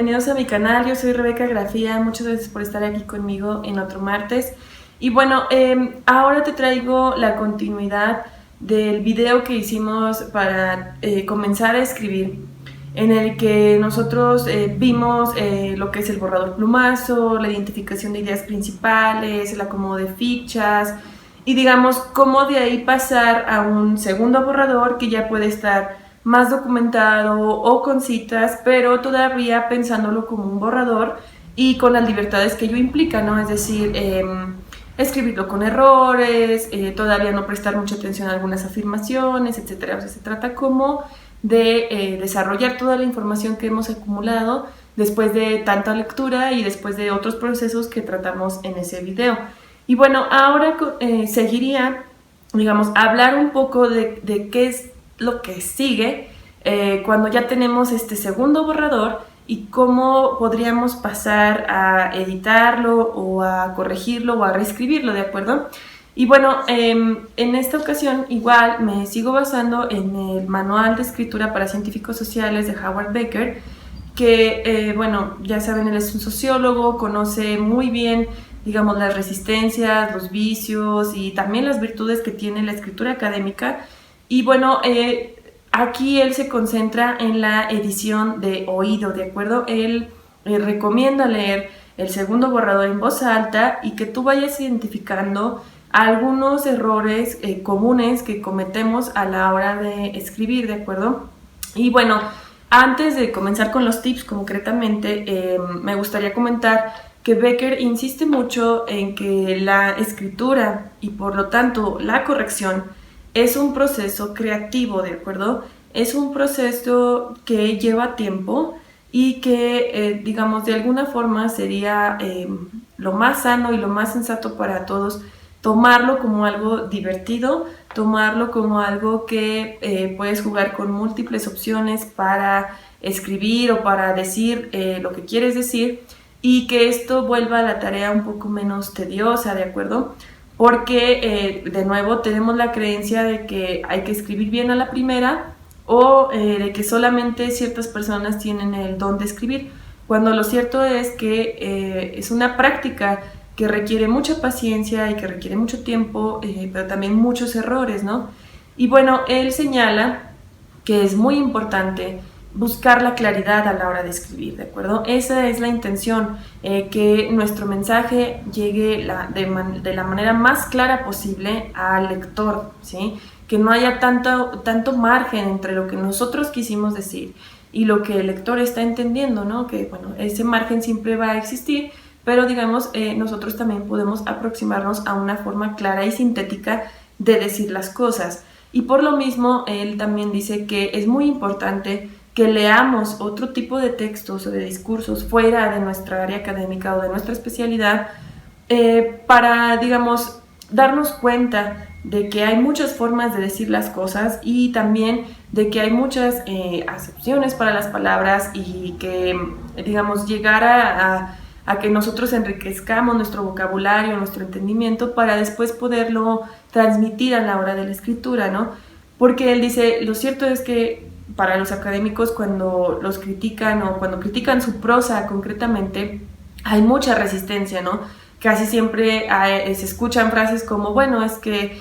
bienvenidos a mi canal. Yo soy Rebeca Grafía, muchas gracias por estar aquí conmigo en otro martes. Y bueno, ahora te traigo la continuidad del video que hicimos para comenzar a escribir, en el que nosotros vimos lo que es el borrador plumazo, la identificación de ideas principales, el acomodo de fichas y digamos cómo de ahí pasar a un segundo borrador que ya puede estar más documentado o con citas, pero todavía pensándolo como un borrador y con las libertades que ello implica, ¿no? Es decir, escribirlo con errores, todavía no prestar mucha atención a algunas afirmaciones, etc. O sea, se trata como de desarrollar toda la información que hemos acumulado después de tanta lectura y después de otros procesos que tratamos en ese video. Y bueno, ahora seguiría, digamos, hablar un poco de qué es lo que sigue cuando ya tenemos este segundo borrador y cómo podríamos pasar a editarlo o a corregirlo o a reescribirlo, ¿de acuerdo? Y bueno, en esta ocasión igual me sigo basando en el Manual de Escritura para Científicos Sociales de Howard Becker, que bueno, ya saben, él es un sociólogo, conoce muy bien, digamos, las resistencias, los vicios y también las virtudes que tiene la escritura académica. Y bueno, aquí él se concentra en la edición de oído, ¿de acuerdo? Él recomienda leer el segundo borrador en voz alta y que tú vayas identificando algunos errores comunes que cometemos a la hora de escribir, ¿de acuerdo? Y bueno, antes de comenzar con los tips concretamente, me gustaría comentar que Becker insiste mucho en que la escritura y por lo tanto la corrección es un proceso creativo, ¿de acuerdo? Es un proceso que lleva tiempo y que, digamos, de alguna forma sería lo más sano y lo más sensato para todos tomarlo como algo divertido, tomarlo como algo que puedes jugar con múltiples opciones para escribir o para decir lo que quieres decir y que esto vuelva la tarea un poco menos tediosa, ¿de acuerdo? Porque de nuevo tenemos la creencia de que hay que escribir bien a la primera o de que solamente ciertas personas tienen el don de escribir, cuando lo cierto es que es una práctica que requiere mucha paciencia y que requiere mucho tiempo, pero también muchos errores, ¿no? Y bueno, él señala que es muy importante buscar la claridad a la hora de escribir, ¿de acuerdo? Esa es la intención, que nuestro mensaje llegue de la manera más clara posible al lector, ¿sí? Que no haya tanto margen entre lo que nosotros quisimos decir y lo que el lector está entendiendo, ¿no? Que, bueno, ese margen siempre va a existir, pero, digamos, nosotros también podemos aproximarnos a una forma clara y sintética de decir las cosas. Y por lo mismo, él también dice que es muy importante que leamos otro tipo de textos o de discursos fuera de nuestra área académica o de nuestra especialidad para, digamos, darnos cuenta de que hay muchas formas de decir las cosas y también de que hay muchas acepciones para las palabras y que, digamos, llegar a que nosotros enriquezcamos nuestro vocabulario, nuestro entendimiento para después poderlo transmitir a la hora de la escritura, ¿no? Porque él dice, lo cierto es que para los académicos cuando los critican o cuando critican su prosa concretamente, hay mucha resistencia, ¿no? Casi siempre se escuchan frases como, bueno, es que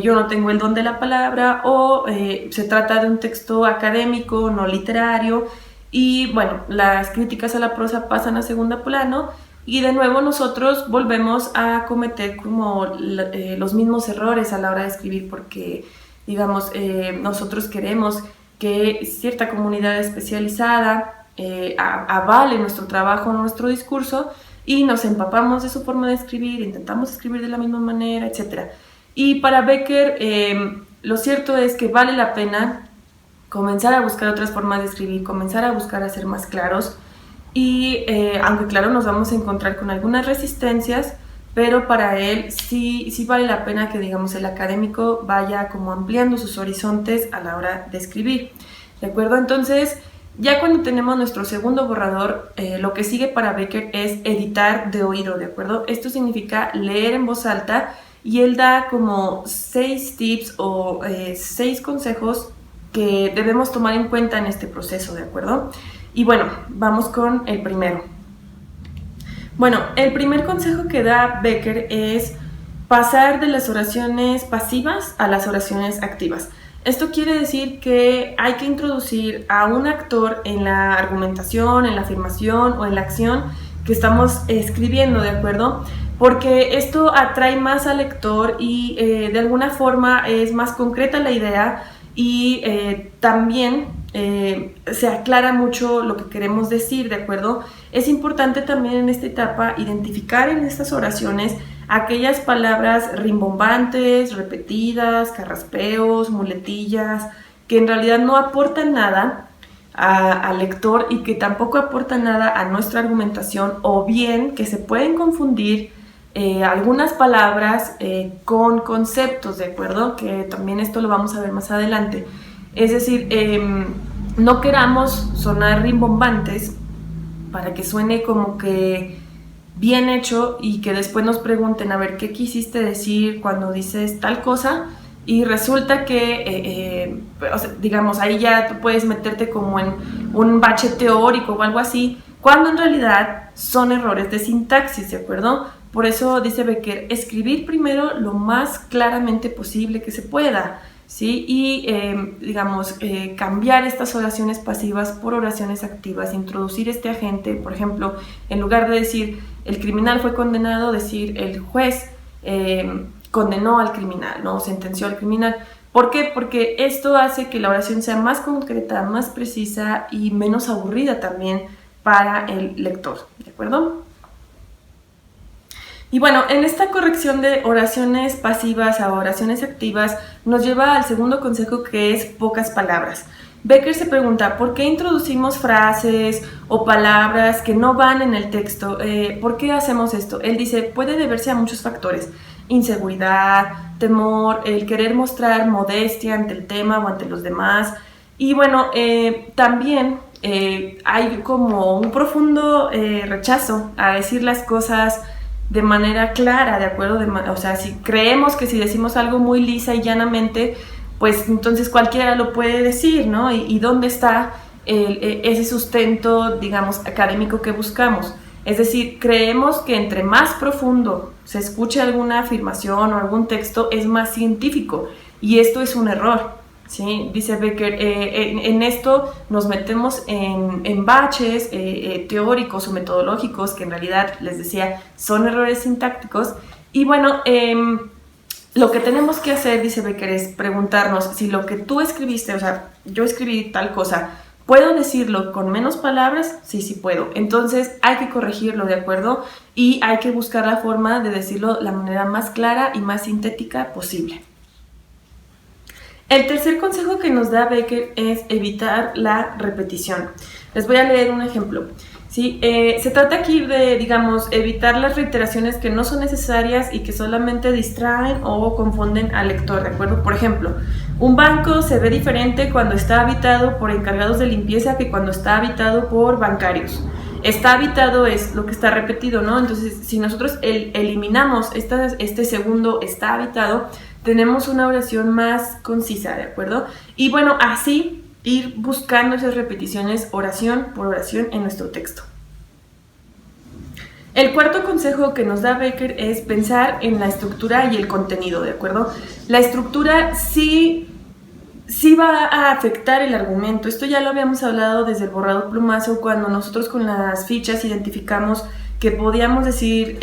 yo no tengo el don de la palabra o se trata de un texto académico, no literario, y bueno, las críticas a la prosa pasan a segundo plano y de nuevo nosotros volvemos a cometer como los mismos errores a la hora de escribir porque, digamos, nosotros queremos que cierta comunidad especializada avale nuestro trabajo, nuestro discurso y nos empapamos de su forma de escribir, intentamos escribir de la misma manera, etc. Y para Becker, lo cierto es que vale la pena comenzar a buscar otras formas de escribir, comenzar a buscar a ser más claros y aunque claro nos vamos a encontrar con algunas resistencias, pero para él sí vale la pena que, digamos, el académico vaya como ampliando sus horizontes a la hora de escribir, ¿de acuerdo? Entonces, ya cuando tenemos nuestro segundo borrador, lo que sigue para Becker es editar de oído, ¿de acuerdo? Esto significa leer en voz alta y él da como 6 tips o 6 consejos que debemos tomar en cuenta en este proceso, ¿de acuerdo? Y bueno, vamos con el primero. Bueno, el primer consejo que da Becker es pasar de las oraciones pasivas a las oraciones activas. Esto quiere decir que hay que introducir a un actor en la argumentación, en la afirmación o en la acción que estamos escribiendo, ¿de acuerdo? Porque esto atrae más al lector y de alguna forma es más concreta la idea y también se aclara mucho lo que queremos decir, ¿de acuerdo? Es importante también en esta etapa identificar en estas oraciones aquellas palabras rimbombantes, repetidas, carraspeos, muletillas, que en realidad no aportan nada al lector y que tampoco aportan nada a nuestra argumentación, o bien que se pueden confundir algunas palabras con conceptos, ¿de acuerdo? Que también esto lo vamos a ver más adelante. Es decir, no queramos sonar rimbombantes para que suene como que bien hecho y que después nos pregunten, a ver, ¿qué quisiste decir cuando dices tal cosa? Y resulta que, o sea, digamos, ahí ya tú puedes meterte como en un bache teórico o algo así, cuando en realidad son errores de sintaxis, ¿de acuerdo? Por eso dice Becker, escribir primero lo más claramente posible que se pueda, ¿sí? Y, digamos, cambiar estas oraciones pasivas por oraciones activas, introducir este agente, por ejemplo, en lugar de decir el criminal fue condenado, decir el juez condenó al criminal, ¿no? Sentenció al criminal. ¿Por qué? Porque esto hace que la oración sea más concreta, más precisa y menos aburrida también para el lector, ¿de acuerdo? Y bueno, en esta corrección de oraciones pasivas a oraciones activas nos lleva al segundo consejo, que es pocas palabras. Becker se pregunta, ¿por qué introducimos frases o palabras que no van en el texto? ¿Por qué hacemos esto? Él dice, puede deberse a muchos factores: inseguridad, temor, el querer mostrar modestia ante el tema o ante los demás. Y bueno, también hay como un profundo rechazo a decir las cosas de manera clara, ¿de acuerdo? O sea, si creemos que si decimos algo muy lisa y llanamente, pues entonces cualquiera lo puede decir, ¿no? ¿Y dónde está ese sustento, digamos, académico que buscamos? Es decir, creemos que entre más profundo se escuche alguna afirmación o algún texto, es más científico, y esto es un error, ¿sí? Dice Becker, en esto nos metemos en baches teóricos o metodológicos que en realidad, les decía, son errores sintácticos. Y bueno, lo que tenemos que hacer, dice Becker, es preguntarnos si lo que tú escribiste, o sea, yo escribí tal cosa, ¿puedo decirlo con menos palabras? Sí, sí puedo. Entonces hay que corregirlo, ¿de acuerdo? Y hay que buscar la forma de decirlo de la manera más clara y más sintética posible. El tercer consejo que nos da Becker es evitar la repetición. Les voy a leer un ejemplo. ¿Sí? Se trata aquí de, digamos, evitar las reiteraciones que no son necesarias y que solamente distraen o confunden al lector, ¿de acuerdo? Por ejemplo, un banco se ve diferente cuando está habitado por encargados de limpieza que cuando está habitado por bancarios. Está habitado es lo que está repetido, ¿no? Entonces, si nosotros eliminamos este segundo está habitado, tenemos una oración más concisa, ¿de acuerdo? Y bueno, así ir buscando esas repeticiones oración por oración en nuestro texto. El cuarto consejo que nos da Becker es pensar en la estructura y el contenido, ¿de acuerdo? La estructura sí va a afectar el argumento. Esto ya lo habíamos hablado desde el borrador plumazo, cuando nosotros con las fichas identificamos que podíamos decir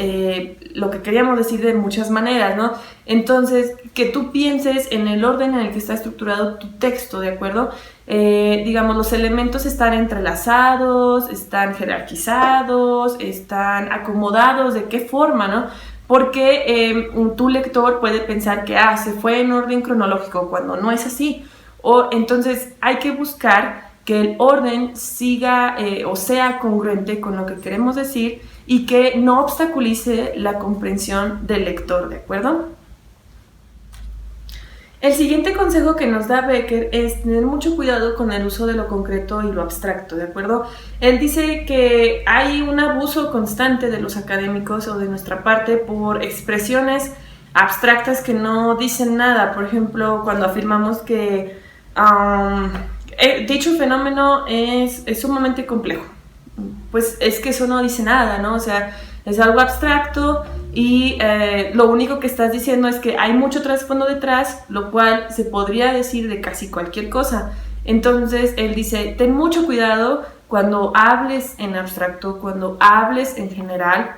lo que queríamos decir de muchas maneras, ¿no? Entonces, que tú pienses en el orden en el que está estructurado tu texto, ¿de acuerdo? Digamos, los elementos están entrelazados, están jerarquizados, están acomodados, ¿de qué forma, no? Porque tu lector puede pensar que se fue en orden cronológico, cuando no es así. O entonces hay que buscar que el orden siga o sea congruente con lo que queremos decir y que no obstaculice la comprensión del lector, ¿de acuerdo? El siguiente consejo que nos da Becker es tener mucho cuidado con el uso de lo concreto y lo abstracto, ¿de acuerdo? Él dice que hay un abuso constante de los académicos o de nuestra parte por expresiones abstractas que no dicen nada. Por ejemplo, cuando afirmamos que dicho fenómeno es sumamente complejo. Pues es que eso no dice nada, ¿no? O sea, es algo abstracto y lo único que estás diciendo es que hay mucho trasfondo detrás, lo cual se podría decir de casi cualquier cosa. Entonces, él dice, ten mucho cuidado cuando hables en abstracto, cuando hables en general.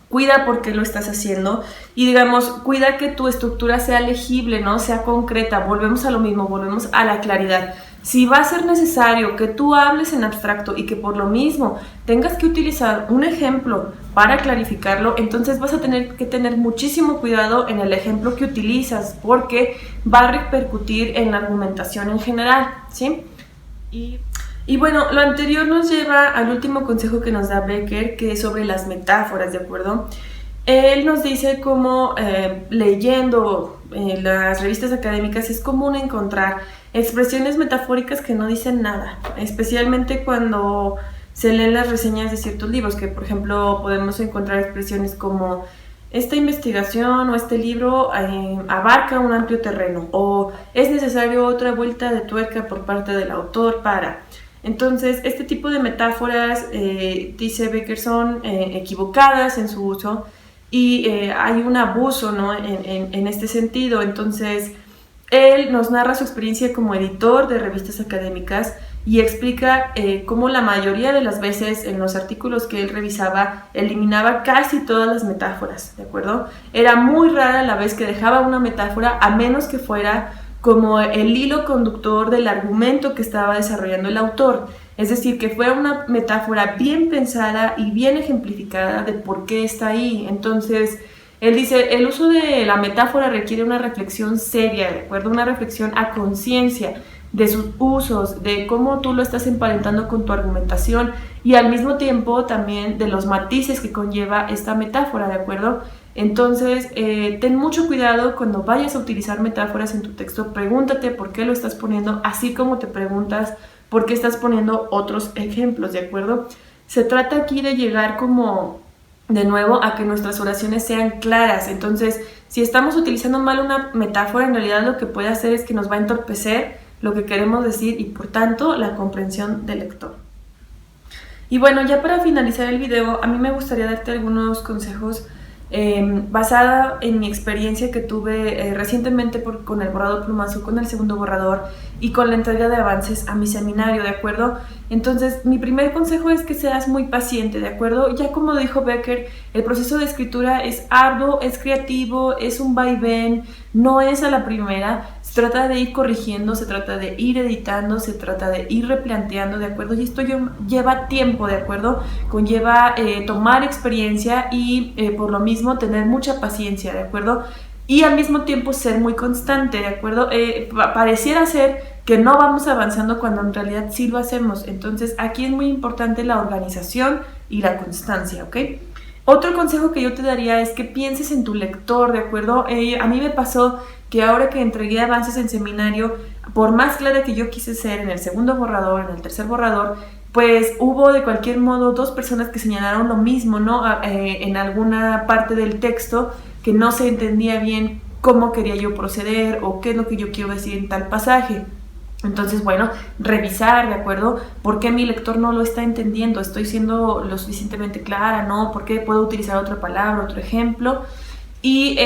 Cuida por qué lo estás haciendo y, digamos, cuida que tu estructura sea legible, ¿no? Sea concreta. Volvemos a lo mismo, volvemos a la claridad. Si va a ser necesario que tú hables en abstracto y que por lo mismo tengas que utilizar un ejemplo para clarificarlo, entonces vas a tener que tener muchísimo cuidado en el ejemplo que utilizas, porque va a repercutir en la argumentación en general, ¿sí? Y bueno, lo anterior nos lleva al último consejo que nos da Becker, que es sobre las metáforas, ¿de acuerdo? Él nos dice cómo leyendo las revistas académicas es común encontrar expresiones metafóricas que no dicen nada, especialmente cuando se leen las reseñas de ciertos libros, que por ejemplo podemos encontrar expresiones como esta investigación o este libro abarca un amplio terreno, o es necesario otra vuelta de tuerca por parte del autor para... Entonces, este tipo de metáforas, dice Becker, son equivocadas en su uso y hay un abuso, ¿no? en este sentido. Entonces, él nos narra su experiencia como editor de revistas académicas y explica cómo la mayoría de las veces en los artículos que él revisaba eliminaba casi todas las metáforas, ¿de acuerdo? Era muy rara la vez que dejaba una metáfora, a menos que fuera como el hilo conductor del argumento que estaba desarrollando el autor. Es decir, que fuera una metáfora bien pensada y bien ejemplificada de por qué está ahí. Entonces, él dice, el uso de la metáfora requiere una reflexión seria, ¿de acuerdo? Una reflexión a conciencia de sus usos, de cómo tú lo estás emparentando con tu argumentación y al mismo tiempo también de los matices que conlleva esta metáfora, ¿de acuerdo? Entonces, ten mucho cuidado cuando vayas a utilizar metáforas en tu texto. Pregúntate por qué lo estás poniendo, así como te preguntas por qué estás poniendo otros ejemplos, ¿de acuerdo? Se trata aquí de llegar como, de nuevo, a que nuestras oraciones sean claras. Entonces, si estamos utilizando mal una metáfora, en realidad lo que puede hacer es que nos va a entorpecer lo que queremos decir y, por tanto, la comprensión del lector. Y bueno, ya para finalizar el video, a mí me gustaría darte algunos consejos basada en mi experiencia que tuve recientemente con el borrador plumazo, con el segundo borrador y con la entrega de avances a mi seminario, ¿de acuerdo? Entonces, mi primer consejo es que seas muy paciente, ¿de acuerdo? Ya como dijo Becker, el proceso de escritura es arduo, es creativo, es un vaivén, no es a la primera. Se trata de ir corrigiendo, se trata de ir editando, se trata de ir replanteando, ¿de acuerdo? Y esto lleva tiempo, ¿de acuerdo? Conlleva tomar experiencia y por lo mismo tener mucha paciencia, ¿de acuerdo? Y al mismo tiempo ser muy constante, ¿de acuerdo? Pareciera ser que no vamos avanzando cuando en realidad sí lo hacemos. Entonces aquí es muy importante la organización y la constancia, ¿ok? Otro consejo que yo te daría es que pienses en tu lector, ¿de acuerdo? A mí me pasó que ahora que entregué avances en seminario, por más clara que yo quise ser en el segundo borrador, en el tercer borrador, pues hubo de cualquier modo 2 personas que señalaron lo mismo, ¿no? En alguna parte del texto que no se entendía bien cómo quería yo proceder o qué es lo que yo quiero decir en tal pasaje. Entonces, bueno, revisar, ¿de acuerdo? ¿Por qué mi lector no lo está entendiendo? ¿Estoy siendo lo suficientemente clara? ¿No? ¿Por qué puedo utilizar otra palabra, otro ejemplo? Y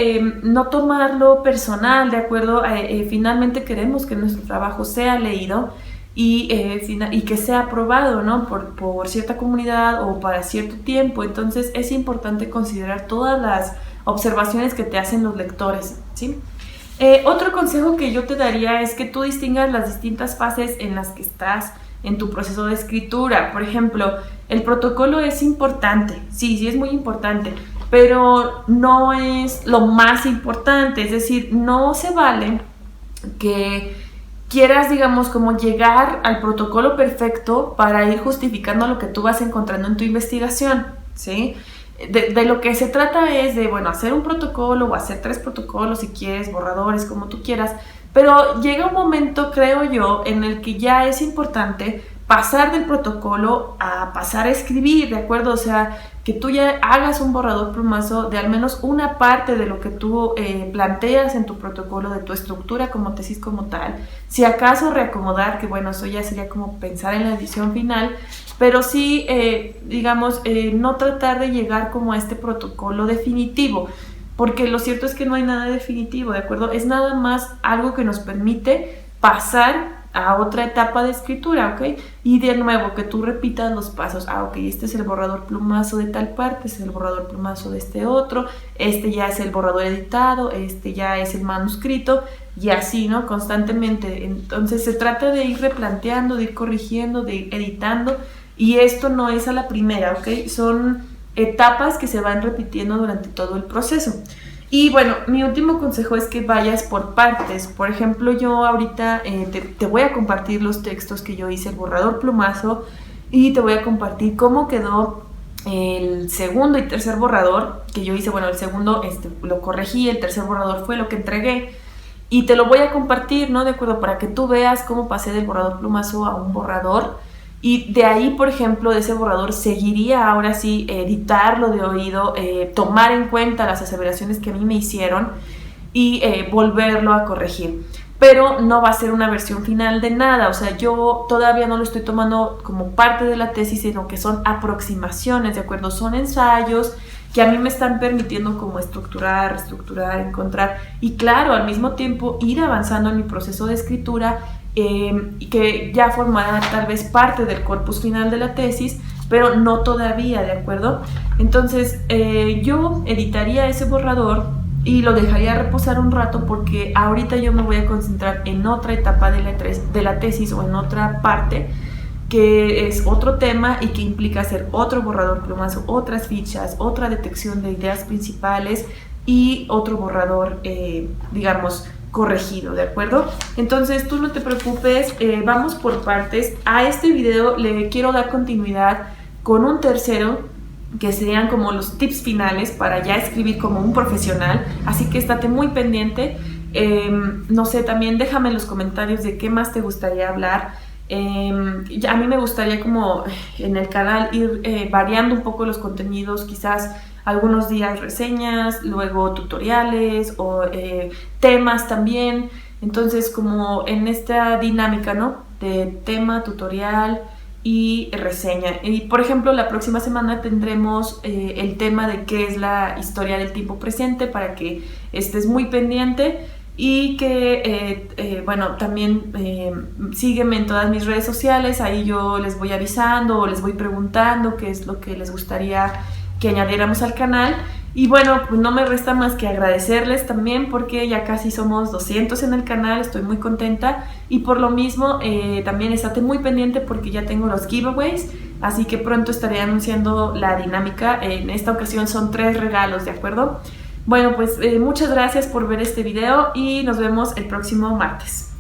no tomarlo personal, ¿de acuerdo? Finalmente queremos que nuestro trabajo sea leído y que sea aprobado, ¿no? Por cierta comunidad o para cierto tiempo. Entonces es importante considerar todas las observaciones que te hacen los lectores, ¿sí? Otro consejo que yo te daría es que tú distingas las distintas fases en las que estás en tu proceso de escritura. Por ejemplo, el protocolo es importante, sí es muy importante, pero no es lo más importante. Es decir, no se vale que quieras, digamos, como llegar al protocolo perfecto para ir justificando lo que tú vas encontrando en tu investigación, ¿sí? De lo que se trata es de, bueno, hacer un protocolo o hacer 3 protocolos si quieres, borradores, como tú quieras, pero llega un momento, creo yo, en el que ya es importante pasar del protocolo a pasar a escribir, ¿de acuerdo? O sea, que tú ya hagas un borrador plumazo de al menos una parte de lo que tú planteas en tu protocolo, de tu estructura como tesis como tal. Si acaso reacomodar, que bueno, eso ya sería como pensar en la edición final, pero sí, digamos, no tratar de llegar como a este protocolo definitivo, porque lo cierto es que no hay nada definitivo, ¿de acuerdo? Es nada más algo que nos permite pasar a otra etapa de escritura, ¿ok? Y de nuevo, que tú repitas los pasos. Ok, este es el borrador plumazo de tal parte, este es el borrador plumazo de este otro, este ya es el borrador editado, este ya es el manuscrito, y así, ¿no? Constantemente. Entonces se trata de ir replanteando, de ir corrigiendo, de ir editando, y esto no es a la primera, ¿ok? Son etapas que se van repitiendo durante todo el proceso. Y bueno, mi último consejo es que vayas por partes. Por ejemplo, yo ahorita te voy a compartir los textos que yo hice, el borrador plumazo, y te voy a compartir cómo quedó el segundo y tercer borrador que yo hice. Bueno, el segundo lo corregí, el tercer borrador fue lo que entregué, y te lo voy a compartir, ¿no? De acuerdo, para que tú veas cómo pasé del borrador plumazo a un borrador. Y de ahí, por ejemplo, de ese borrador seguiría ahora sí editarlo de oído, tomar en cuenta las aseveraciones que a mí me hicieron y volverlo a corregir. Pero no va a ser una versión final de nada, o sea, yo todavía no lo estoy tomando como parte de la tesis, sino que son aproximaciones, ¿de acuerdo? Son ensayos que a mí me están permitiendo como estructurar, reestructurar, encontrar, y claro, al mismo tiempo ir avanzando en mi proceso de escritura, que ya formará tal vez parte del corpus final de la tesis, pero no todavía, ¿de acuerdo? Entonces yo editaría ese borrador y lo dejaría reposar un rato, porque ahorita yo me voy a concentrar en otra etapa de la tesis, o en otra parte que es otro tema y que implica hacer otro borrador plumazo, otras fichas, otra detección de ideas principales y otro borrador, digamos, corregido, ¿de acuerdo? Entonces tú no te preocupes, vamos por partes. A este video le quiero dar continuidad con un tercero, que serían como los tips finales para ya escribir como un profesional, así que estate muy pendiente. No sé, también déjame en los comentarios de qué más te gustaría hablar. A mí me gustaría como en el canal ir variando un poco los contenidos, quizás algunos días reseñas, luego tutoriales o temas también. Entonces, como en esta dinámica, ¿no? De tema, tutorial y reseña. Y por ejemplo, la próxima semana tendremos el tema de qué es la historia del tiempo presente, para que estés muy pendiente. Y que, bueno, también sígueme en todas mis redes sociales, ahí yo les voy avisando o les voy preguntando qué es lo que les gustaría que añadiéramos al canal. Y bueno, pues no me resta más que agradecerles también, porque ya casi somos 200 en el canal, estoy muy contenta, y por lo mismo también estate muy pendiente, porque ya tengo los giveaways, así que pronto estaré anunciando la dinámica. En esta ocasión son 3 regalos, ¿de acuerdo? Bueno, pues muchas gracias por ver este video y nos vemos el próximo martes.